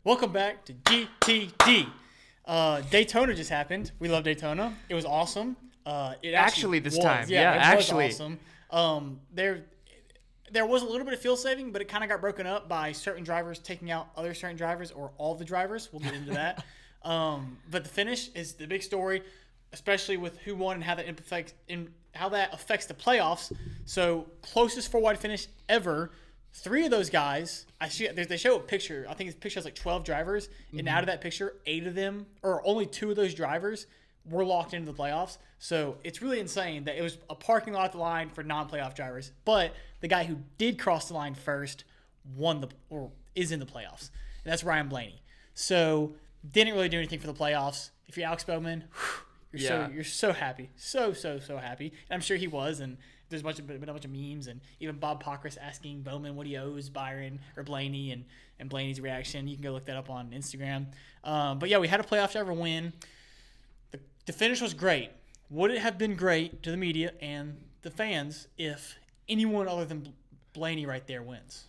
Welcome back to GTD. Daytona just happened. We love Daytona. It was awesome. It actually this was. time. Yeah, it actually. was awesome. There was a little bit of fuel saving, but it kind of got broken up by certain drivers taking out other certain drivers or all the drivers. We'll get into that. But the finish is the big story, especially with who won and how that affects the playoffs. So closest four-wide finish ever. 3 of those guys, they show a picture. I think the picture has like 12 drivers, and out of that picture, 8 of them, or only 2 of those drivers, were locked into the playoffs. So it's really insane that it was a parking lot at the line for non-playoff drivers. But the guy who did cross the line first is in the playoffs, and that's Ryan Blaney. So didn't really do anything for the playoffs. If you're Alex Bowman, you're so happy, so happy, and I'm sure he was. And there's been a bunch of memes, and even Bob Pockrass asking Bowman what he owes Byron or Blaney, and Blaney's reaction. You can go look that up on Instagram. But yeah, we had a playoff driver win. The finish was great. Would it have been great to the media and the fans if anyone other than Blaney right there wins?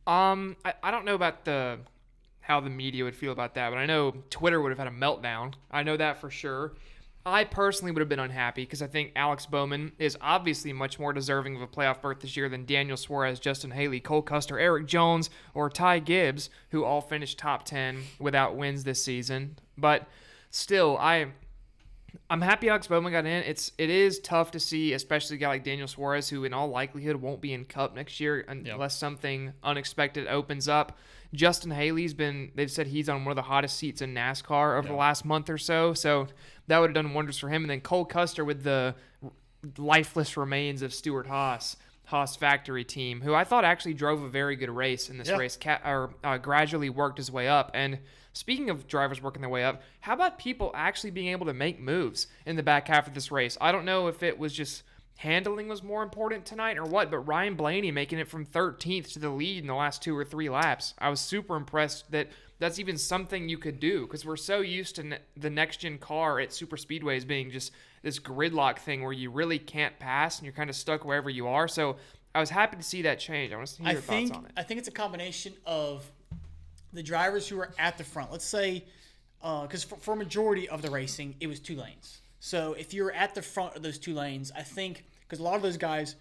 I don't know about how the media would feel about that, but I know Twitter would have had a meltdown. I know that for sure. I personally would have been unhappy because I think Alex Bowman is obviously much more deserving of a playoff berth this year than Daniel Suarez, Justin Haley, Cole Custer, Eric Jones, or Ty Gibbs, who all finished top 10 without wins this season. But still, I'm happy Alex Bowman got in. It is tough to see, especially a guy like Daniel Suarez, who in all likelihood won't be in Cup next year unless something unexpected opens up. Justin Haley's they've said he's on one of the hottest seats in NASCAR over the last month or so. So that would have done wonders for him. And then Cole Custer with the lifeless remains of Stuart Haas factory team, who I thought actually drove a very good race in this race, gradually worked his way up. And speaking of drivers working their way up, how about people actually being able to make moves in the back half of this race? I don't know if it was just handling was more important tonight or what, but Ryan Blaney making it from 13th to the lead in the last 2 or 3 laps. I was super impressed that that's even something you could do, because we're so used to the next-gen car at Superspeedways being just this gridlock thing where you really can't pass and you're kind of stuck wherever you are. So I was happy to see that change. I want to hear your thoughts on it. I think it's a combination of the drivers who are at the front. Let's say, because for a majority of the racing, it was 2 lanes. So if you're at the front of those 2 lanes, I think, because a lot of those guys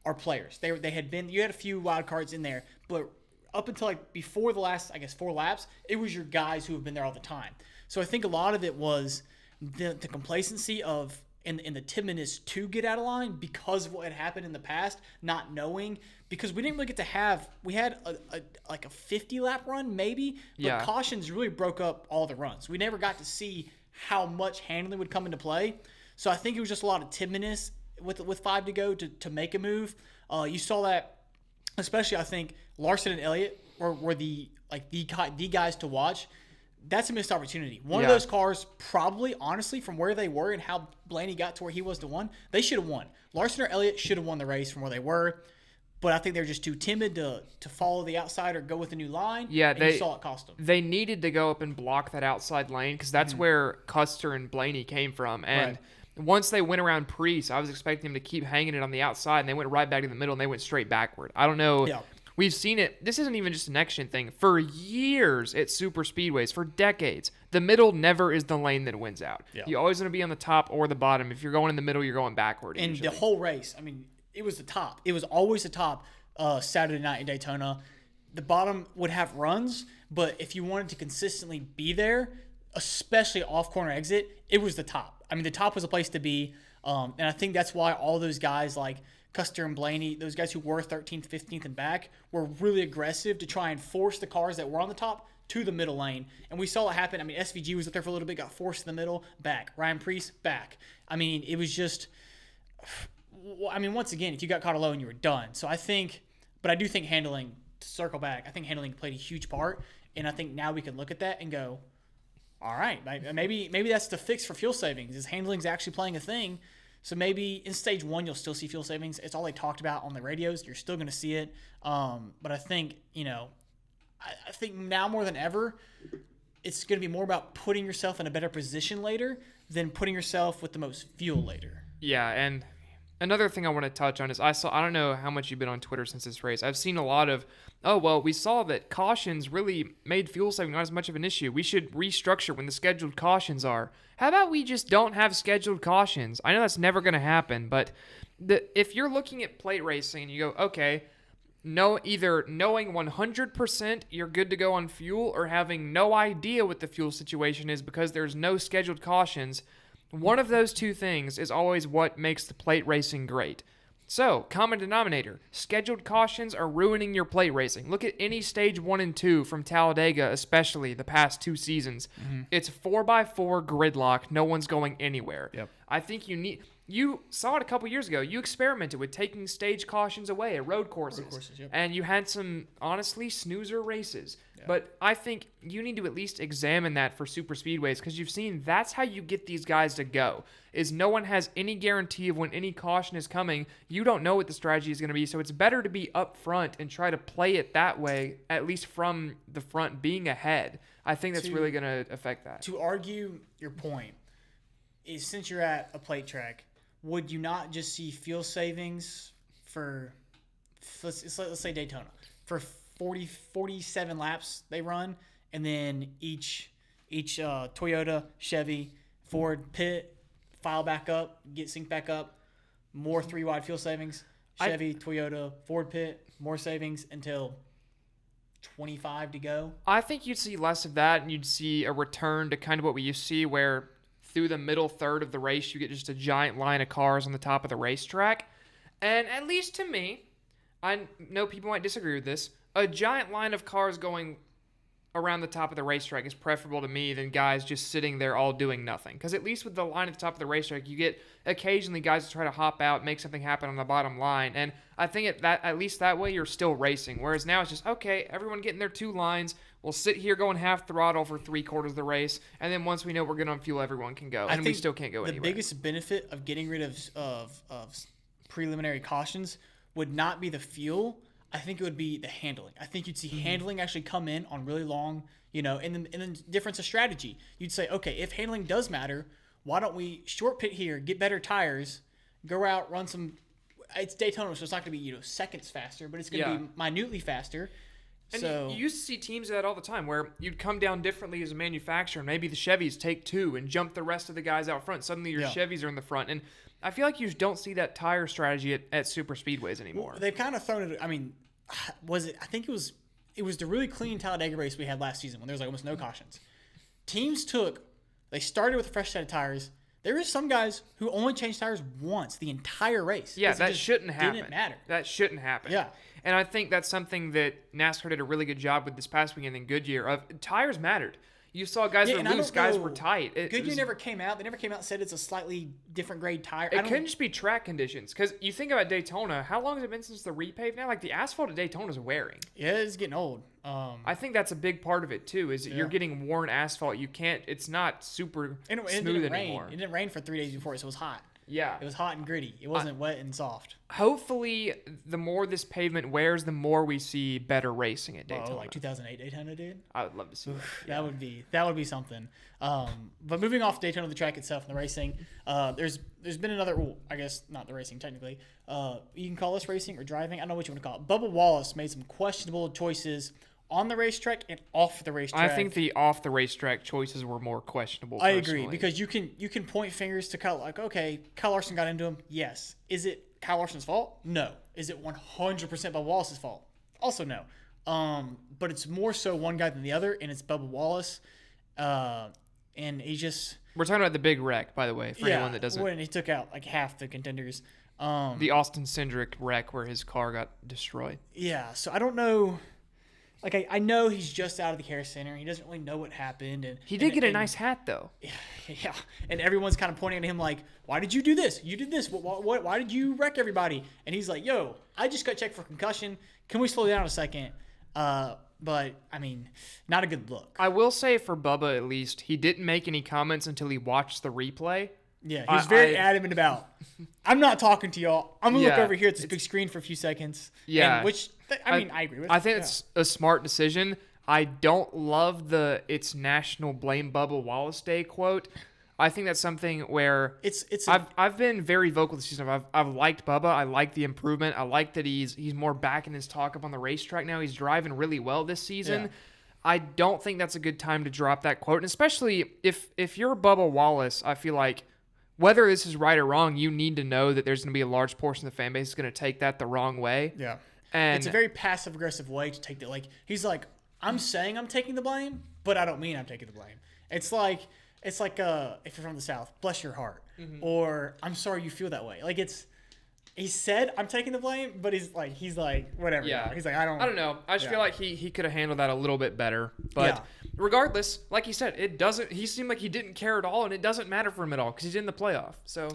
are players. They had been, you had a few wild cards in there, but up until like before the last, 4 laps, it was your guys who have been there all the time. So I think a lot of it was the complacency of and the timidness to get out of line because of what had happened in the past, not knowing, because we didn't really get to we had a 50 lap run maybe, but cautions really broke up all the runs. We never got to see how much handling would come into play. So I think it was just a lot of timidness with 5 to go to make a move. You saw that, especially I think Larson and Elliott were the guys to watch. That's a missed opportunity. One of those cars probably, honestly, from where they were and how Blaney got to where he was to win, they should have won. Larson or Elliott should have won the race from where they were, but I think they're just too timid to follow the outside or go with a new line. Yeah, you saw it cost them. They needed to go up and block that outside lane because that's where Custer and Blaney came from. And once they went around Priest, I was expecting them to keep hanging it on the outside, and they went right back to the middle, and they went straight backward. I don't know. Yeah. We've seen it. This isn't even just a next-gen thing. For years at super speedways, for decades, the middle never is the lane that wins out. Yeah. You always want to be on the top or the bottom. If you're going in the middle, you're going backward. And usually. The whole race, I mean, it was the top. It was always the top Saturday night in Daytona. The bottom would have runs, but if you wanted to consistently be there, especially off-corner exit, it was the top. I mean, the top was a place to be, and I think that's why all those guys like Custer and Blaney, those guys who were 13th, 15th, and back, were really aggressive to try and force the cars that were on the top to the middle lane. And we saw it happen. I mean, SVG was up there for a little bit, got forced in the middle, back. Ryan Priest, back. I mean, it was just – I mean, once again, if you got caught alone, you were done. So I think – but I do think handling – to circle back, I think handling played a huge part. And I think now we can look at that and go, all right, maybe that's the fix for fuel savings is handling's actually playing a thing. So maybe in stage 1, you'll still see fuel savings. It's all they talked about on the radios. You're still going to see it. But I think, I think now more than ever, it's going to be more about putting yourself in a better position later than putting yourself with the most fuel later. Yeah, and Another thing I want to touch on is I don't know how much you've been on Twitter since this race. I've seen a lot of, oh, well, we saw that cautions really made fuel saving not as much of an issue. We should restructure when the scheduled cautions are. How about we just don't have scheduled cautions? I know that's never going to happen, but if you're looking at plate racing and you go, okay, no, either knowing 100% you're good to go on fuel or having no idea what the fuel situation is because there's no scheduled cautions, one of those two things is always what makes the plate racing great. So, common denominator, scheduled cautions are ruining your plate racing. Look at any stage 1 and 2 from Talladega, especially the past 2 seasons. Mm-hmm. It's 4x4 gridlock. No one's going anywhere. Yep. I think you saw it a couple years ago. You experimented with taking stage cautions away at road courses. Yep. And you had some, honestly, snoozer races. Yeah. But I think you need to at least examine that for super speedways because you've seen that's how you get these guys to go, is no one has any guarantee of when any caution is coming. You don't know what the strategy is going to be, so it's better to be up front and try to play it that way, at least from the front being ahead. I think that's really going to affect that. To argue your point, is since you're at a plate track, would you not just see fuel savings for, let's say Daytona, for 47 laps they run, and then each Toyota, Chevy, Ford pit, file back up, get synced back up, more 3-wide fuel savings, Chevy, Toyota, Ford pit, more savings until 25 to go? I think you'd see less of that, and you'd see a return to kind of what we used to see where through the middle third of the race, you get just a giant line of cars on the top of the racetrack. And at least to me, I know people might disagree with this, a giant line of cars going around the top of the racetrack is preferable to me than guys just sitting there all doing nothing. Because at least with the line at the top of the racetrack, you get occasionally guys that try to hop out, make something happen on the bottom line. And I think at least that way you're still racing. Whereas now it's just, okay, everyone getting their 2 lines. We'll sit here going half throttle for 3/4 of the race. And then once we know we're good on fuel, everyone can go. And we still can't go anywhere. The biggest benefit of getting rid of preliminary cautions would not be the fuel. I think it would be the handling. I think you'd see handling actually come in on really long, and then difference of strategy. You'd say, okay, if handling does matter, why don't we short pit here, get better tires, go out, run some. It's Daytona, so it's not going to be seconds faster, but it's going to be minutely faster. And so you used to see teams do that all the time where you'd come down differently as a manufacturer. Maybe the Chevys take 2 and jump the rest of the guys out front. Suddenly your Chevys are in the front. And I feel like you just don't see that tire strategy at super speedways anymore. Well, they've kind of thrown it. I mean, I think it was the really clean Talladega race we had last season when there was almost no cautions. Teams they started with a fresh set of tires. There is some guys who only changed tires once the entire race. Yeah, that shouldn't happen. Didn't matter. That shouldn't happen. Yeah. And I think that's something that NASCAR did a really good job with this past weekend in Goodyear. Tires mattered. You saw guys were loose, guys were tight. Goodyear never came out. They never came out and said it's a slightly different grade tire. It couldn't just be track conditions. Because you think about Daytona, how long has it been since the repave now? Like the asphalt at Daytona is wearing. Yeah, it's getting old. I think that's a big part of it too, is that you're getting worn asphalt. It's not super smooth anymore. It didn't rain for 3 days before, so it was hot. Yeah. It was hot and gritty. It wasn't wet and soft. Hopefully, the more this pavement wears, the more we see better racing at Daytona. Like 2008 Daytona, dude? I would love to see that. That would be something. But moving off Daytona, the track itself and the racing, there's been another, I guess not the racing technically. You can call this racing or driving. I don't know what you want to call it. Bubba Wallace made some questionable choices on the racetrack and off the racetrack. I think the off the racetrack choices were more questionable. I agree, because you can point fingers to Kyle, like, okay, Kyle Larson got into him. Yes. Is it Kyle Larson's fault? No. Is it 100% Bubba Wallace's fault? Also no. But it's more so one guy than the other, and it's Bubba Wallace. And he just... We're talking about the big wreck, by the way, for anyone that doesn't... when he took out like half the contenders. The Austin Cindric wreck where his car got destroyed. Yeah, so I don't know... Like, I know he's just out of the care center. He doesn't really know what happened. He did get a nice hat, though. Yeah. And everyone's kind of pointing at him like, why did you do this? You did this. Why did you wreck everybody? And he's like, yo, I just got checked for concussion. Can we slow down a second? But, I mean, not a good look. I will say for Bubba, at least, he didn't make any comments until he watched the replay. Yeah, he was very adamant about, I'm not talking to y'all. I'm going to look over here at this big screen for a few seconds. Yeah. I agree with. I think it's a smart decision. I don't love it's National Blame Bubba Wallace Day quote. I think that's something where it's I've been very vocal this season. I've liked Bubba. I like the improvement. I like that he's more back in his talk up on the racetrack now. He's driving really well this season. Yeah. I don't think that's a good time to drop that quote, and especially if you're Bubba Wallace, I feel like whether this is right or wrong, you need to know that there's going to be a large portion of the fan base that's going to take that the wrong way. Yeah. And it's a very passive aggressive way to take that. Like, he's like, I'm saying I'm taking the blame, but I don't mean I'm taking the blame. It's like if you're from the South, bless your heart, or I'm sorry you feel that way. Like, he said I'm taking the blame, but he's like whatever. Yeah. He's like, I don't know. I just feel like he could have handled that a little bit better. But regardless, like he said, he seemed like he didn't care at all, and it doesn't matter for him at all because he's in the playoff. So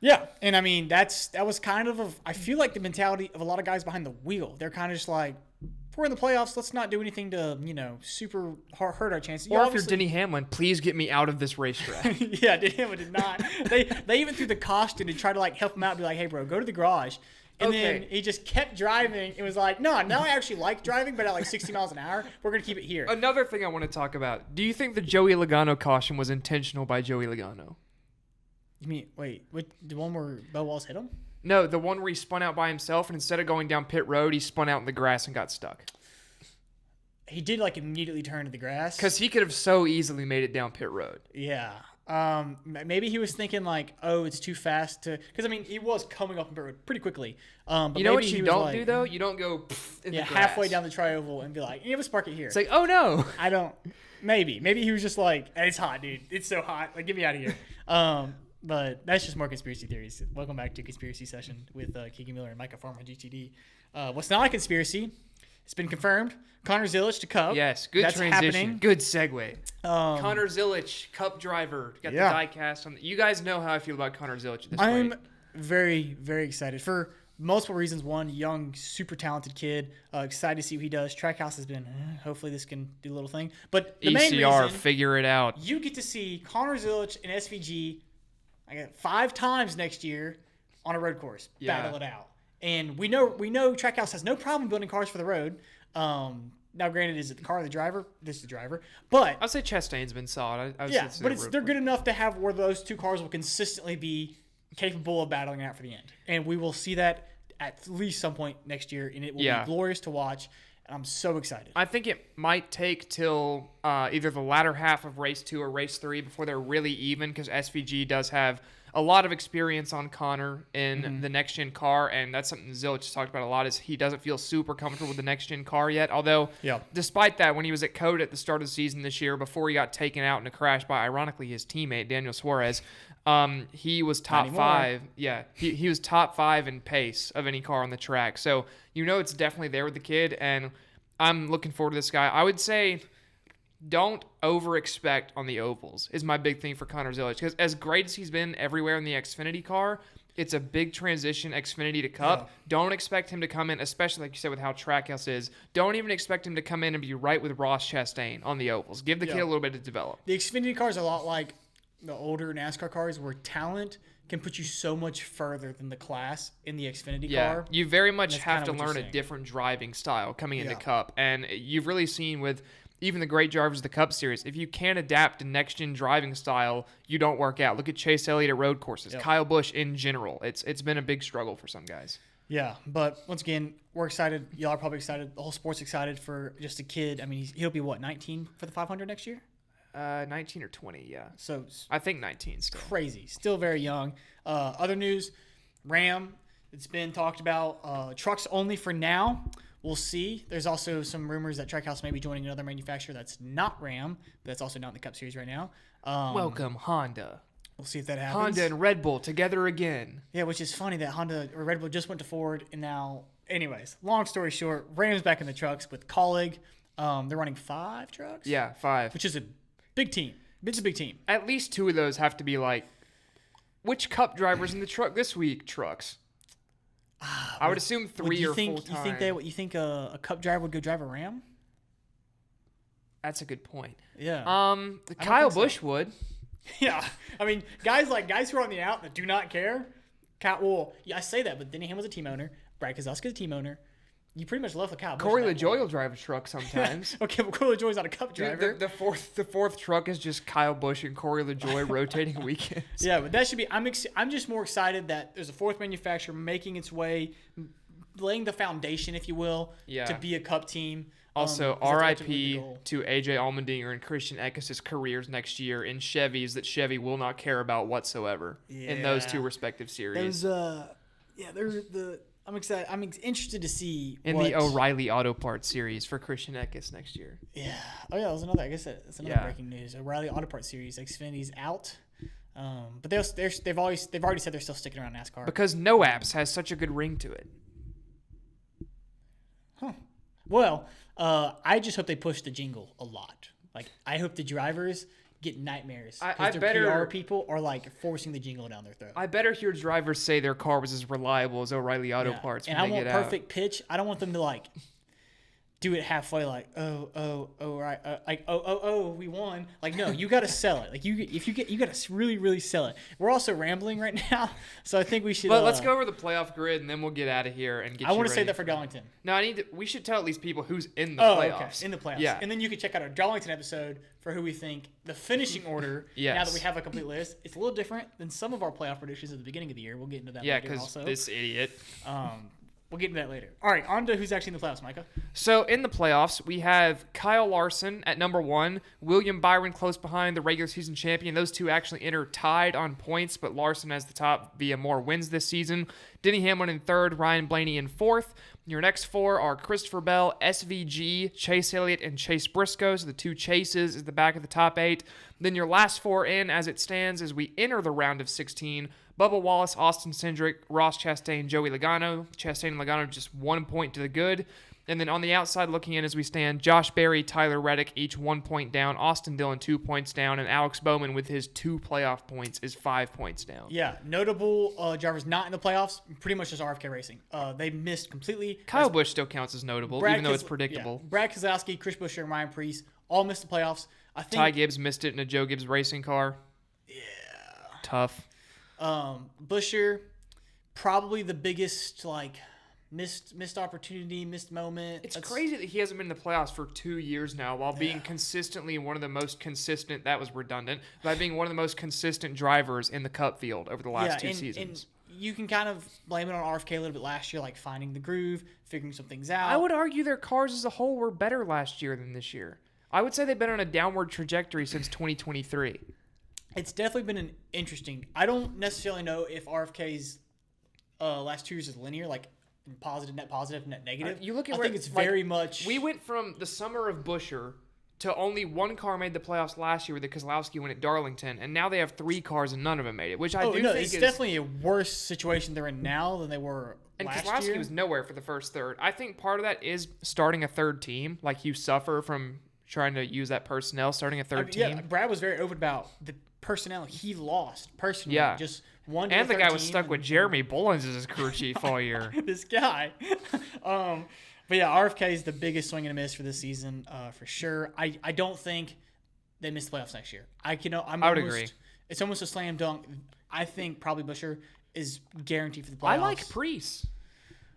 yeah, and I mean that was kind of I feel like the mentality of a lot of guys behind the wheel. They're kind of just like, if we're in the playoffs, let's not do anything to super hurt our chances. Or if you're Denny Hamlin, please get me out of this racetrack. Yeah, Denny Hamlin did not. They even threw the caution to try to like help him out and be like, hey bro, go to the garage. And then he just kept driving. It was like, no, now I actually like driving, but at like 60 miles an hour, we're going to keep it here. Another thing I want to talk about. Do you think the Joey Logano caution was intentional by Joey Logano? You mean, wait, the one where Bo Wallace hit him? No, the one where he spun out by himself, and instead of going down pit road, he spun out in the grass and got stuck. He did like immediately turn to the grass. Because he could have so easily made it down pit road. Yeah. Maybe he was thinking like, oh, it's too fast to, because I mean, he was coming up in pit road pretty quickly. But you know what you don't do though? You don't go in the grass. Halfway down the tri-oval and be like, you have a spark it here. It's like, oh no. I don't. Maybe he was just like, hey, it's hot, dude. It's so hot. Like, get me out of here. But that's just more conspiracy theories. Welcome back to Conspiracy Session with Keegan Miller and Micah Farmer GTD. What's not a conspiracy? It's been confirmed. Connor Zilic to Cup. Yes, good That's transition. happening. Good segue. Connor Zilic, Cup driver. Got the die cast on. You guys know how I feel about Connor Zilic at this point. I'm very, very excited for multiple reasons. One, young, super talented kid. Excited to see what he does. Trackhouse has been, hopefully this can do a little thing. But the main reason, figure it out. You get to see Connor Zilic and SVG 5 times next year on a road course. Battle it out. And we know Trackhouse has no problem building cars for the road. Now, granted, is it the car or the driver? This is the driver. But I'd say Chastain's been solid. But they're good enough to have where those two cars will consistently be capable of battling out for the end. And we will see that at least some point next year, and it will be glorious to watch. And I'm so excited. I think it might take till either the latter half of race 2 or race 3 before they're really even, because SVG does have a lot of experience on Connor in the next-gen car, and that's something Zilic has talked about a lot, is he doesn't feel super comfortable with the next-gen car yet. Although, despite that, when he was at Code at the start of the season this year, before he got taken out in a crash by, ironically, his teammate, Daniel Suarez, he was top 5. Yeah, he was top 5 in pace of any car on the track. So, it's definitely there with the kid, and I'm looking forward to this guy. I would say don't over-expect on the ovals is my big thing for Connor Zilic, because as great as he's been everywhere in the Xfinity car, it's a big transition, Xfinity to Cup. Yeah. Don't expect him to come in, especially like you said with how Trackhouse is. Don't even expect him to come in and be right with Ross Chastain on the ovals. Give the kid a little bit to develop. The Xfinity cars are a lot like the older NASCAR cars, where talent can put you so much further than the class in the Xfinity car. You very much have to learn a different driving style coming into Cup. And you've really seen with even the great drivers of the Cup Series, if you can't adapt to next-gen driving style, you don't work out. Look at Chase Elliott at road courses. Kyle Busch in general. It's been a big struggle for some guys. Yeah, but once again, we're excited. Y'all are probably excited. The whole sport's excited for just a kid. I mean, he'll be, 19 for the 500 next year? 19 or 20, yeah. So I think 19 still. Crazy. Still very young. Other news, Ram, it's been talked about. Trucks only for now. We'll see. There's also some rumors that Trackhouse may be joining another manufacturer that's not Ram, but that's also not in the Cup Series right now. Welcome, Honda. We'll see if that happens. Honda and Red Bull together again. Yeah, which is funny that Honda or Red Bull just went to Ford, and now, anyways, long story short, Ram's back in the trucks with Colleague. They're running 5 trucks? Yeah, 5. Which is a big team. It's a big team. At least 2 of those have to be like, which Cup drivers in the truck this week? Trucks. I would assume 3 or 4 times. You think a Cup driver would go drive a Ram? That's a good point. Yeah. Kyle Busch would. Yeah. I mean, guys who are on the out that do not care. I say that, but Denny Hamlin's a team owner. Brad Keselowski's a team owner. You pretty much left the Kyle Busch. Corey at that LaJoy point. will drive a truck sometimes. Okay, but Corey LaJoy's not a Cup Dude, driver. the fourth truck is just Kyle Busch and Corey LaJoy rotating weekends. Yeah, but that should be. I'm just more excited that there's a fourth manufacturer making its way, laying the foundation, if you will, to be a Cup team. Also, 'cause that's ultimately the RIP goal. to AJ Allmendinger and Christian Eckes' careers next year in Chevys that Chevy will not care about whatsoever in those two respective series. I'm excited. I'm interested to see In the O'Reilly Auto Parts series for Christian Eckes next year. Yeah. Oh yeah, that was another. I guess that's another breaking news. O'Reilly Auto Parts series. Xfinity's out. But they've already said they're still sticking around NASCAR. Because No Apps has such a good ring to it. Huh. Well, I just hope they push the jingle a lot. Like, I hope the drivers get nightmares because their PR people are like forcing the jingle down their throat. I better hear drivers say their car was as reliable as O'Reilly Auto Parts. And when I they want get perfect pitch. I don't want them to like do it halfway, like right, we won. Like, no, you got to sell it. Like, you got to really, really sell it. We're also rambling right now, so I think we should. But let's go over the playoff grid and then we'll get out of here and get. I want to say that for Darlington. No, we should tell at least people who's in the playoffs. Okay. In the playoffs. Yeah. And then you can check out our Darlington episode for who we think the finishing order. Yes. Now that we have a complete list, it's a little different than some of our playoff predictions at the beginning of the year. We'll get into that. Yeah, later because also. this idiot. We'll get into that later. All right, on to who's actually in the playoffs, Micah. So in the playoffs, we have Kyle Larson at number 1, William Byron close behind, the regular season champion. Those two actually enter tied on points, but Larson has the top via more wins this season. Denny Hamlin in 3rd, Ryan Blaney in 4th. Your next 4 are Christopher Bell, SVG, Chase Elliott, and Chase Briscoe. So the 2 Chases is the back of the top 8. Then your last 4 in, as it stands, as we enter the round of 16, Bubba Wallace, Austin Cindric, Ross Chastain, Joey Logano. Chastain and Logano just 1 point to the good. And then on the outside looking in as we stand, Josh Berry, Tyler Reddick, each 1 point down. Austin Dillon 2 points down. And Alex Bowman with his 2 playoff points is 5 points down. Yeah, notable drivers not in the playoffs, pretty much just RFK Racing. They missed completely. Kyle Busch still counts as notable, even though it's predictable. Yeah. Brad Keselowski, Chris Buescher, and Ryan Preece all missed the playoffs. I think Ty Gibbs missed it in a Joe Gibbs racing car. Yeah. Tough. Buescher, probably the biggest missed opportunity, missed moment. It's crazy that he hasn't been in the playoffs for 2 years now while being consistently one of the most consistent, that was redundant, by being one of the most consistent drivers in the Cup field over the last 2 seasons. And you can kind of blame it on RFK a little bit last year, like finding the groove, figuring some things out. I would argue their cars as a whole were better last year than this year. I would say they've been on a downward trajectory since 2023. It's definitely been an interesting. I don't necessarily know if RFK's last 2 years is linear, like positive, net negative. You look at I think it's very much. We went from the summer of Buescher to only 1 car made the playoffs last year with the Keselowski win at Darlington, and now they have 3 cars and none of them made it, which I think it's definitely a worse situation they're in now than they were last year. And Keselowski was nowhere for the first third. I think part of that is starting a third team. Like, you suffer from trying to use that personnel, starting a third team. Yeah, Brad was very open about the personnel he lost personally. Yeah. Just one. And the guy was stuck with Jeremy Bullins as his crew chief all year. This guy. But yeah, RFK is the biggest swing and a miss for this season, for sure. I don't think they miss the playoffs next year. I would agree. It's almost a slam dunk. I think probably Buescher is guaranteed for the playoffs. I like Preece.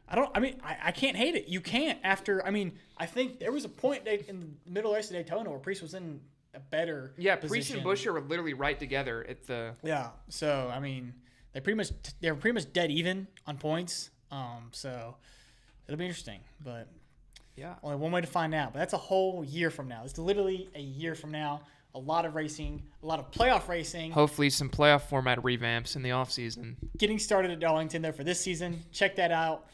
I can't hate it. You can't after. I think there was a point in the middle race of Daytona where Preece was in a better Preece position. and Buescher were literally right together at the. Yeah. So they're pretty much dead even on points. So it'll be interesting, but yeah, only one way to find out. But that's a whole year from now. It's literally a year from now. A lot of racing, a lot of playoff racing. Hopefully some playoff format revamps in the offseason. Getting started at Darlington there for this season. Check that out.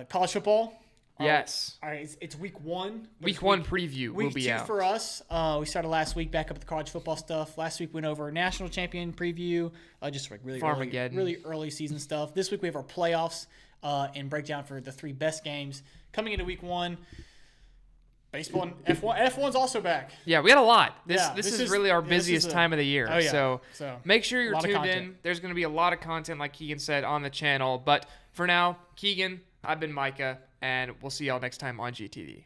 College football. Yes. All right, it's week 1. Week 1 preview will be out. Week 2 for us. We started last week back up with the college football stuff. Last week went over national champion preview, just like really early season stuff. This week we have our playoffs and breakdown for the 3 best games coming into week 1. Baseball and F1's also back. Yeah, we had a lot. This is really our busiest time of the year. Oh, yeah. So make sure you're tuned in. There's going to be a lot of content, like Keegan said, on the channel. But for now, Keegan, I've been Micah, and we'll see y'all next time on GTV.